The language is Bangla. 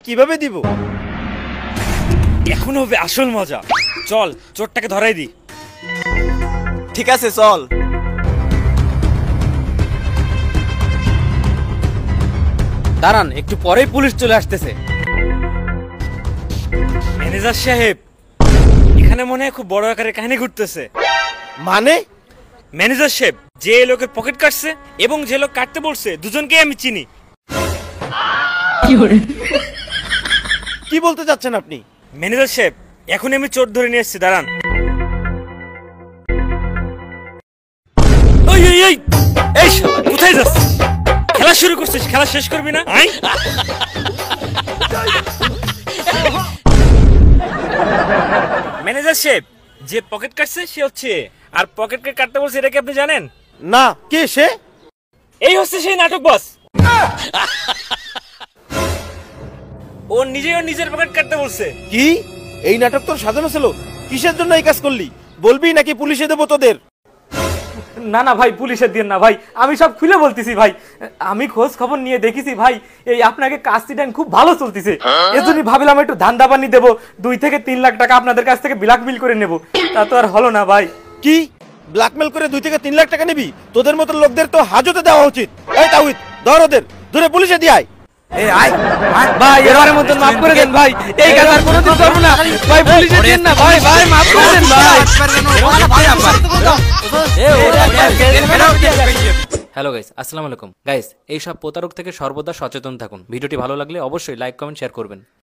কিভাবে দিব? এখন হবে আসল মজা। চল চোরটাকে ধরাই দি। ঠিক আছে চল। দাঁড়ান, একটু পরেই পুলিশ চলে আসতেছে। ম্যানেজার সাহেব, এখানে মনে হয় খুব বড় আকারের কাহিনী ঘটতেছে। মানে? ম্যানেজার সাহেব, যে লোকের পকেট কাটছে এবং যে লোক কাটতে বলছে দুজনকেই আমি চিনি। কি বলতে চাচ্ছেন আপনি? ম্যানেজার সাহেব, এখন আমি চোর ধরে নিয়ে এসেছি, দাঁড়ান। ওই ওই ওই, এই শালা কোথায় যাচ্ছিস? খেলা শুরু করছিস, খেলা শেষ করবি না? আই ম্যানেজার সাহেব, যে পকেট কাটছে সে হচ্ছে, আর পকেট কাটতে বলছে এটা কি আপনি জানেন? না, কে সে? এই হচ্ছে সেই নাটক বস। ও নিজেই ওর নিজের পকেট কাটতে বলছে। কি? এই নাটক তোর সাজানো ছিল? কিসের জন্য এই কাজ করলি? বলবি নাকি পুলিশে দেবো তোদের? না না ভাই, পুলিশের দিন না ভাই, আমি সব খুলে বলতেছি ভাই। আমি খোঁজ খবর নিয়ে দেখেছি ভাই, এই আপনাকে কাজটি দেন খুব ভালো চলতেছে। এজন্যই ভাবিলাম একটু ধান্দা পানি দেবো, 2 থেকে 3 লাখ টাকা আপনাদের কাছ থেকে ব্ল্যাকমেল করে নেব। তা তো আর হলো না ভাই। কি ব্ল্যাকমেল করে 2 থেকে 3 লাখ টাকা নিবি? তোদের মতো লোকদের তো হাজতে দেওয়া উচিত। এই তাওহিদ, ধর ওদের, ধরে পুলিশে দিয়ে আয়। ভাই এবারের মতো মাফ করে দেন ভাই, এই কাজ আর কোনোদিন করব না ভাই। পুলিশের দিন না ভাই, ভাই মাফ করে দেন ভাই। হ্যালো গাইস, আসসালামু আলাইকুম। গাইস, এই সব প্রতারক থেকে সর্বদা সচেতন থাকুন। ভিডিওটি ভালো লাগলে অবশ্যই লাইক, কমেন্ট, শেয়ার করবেন।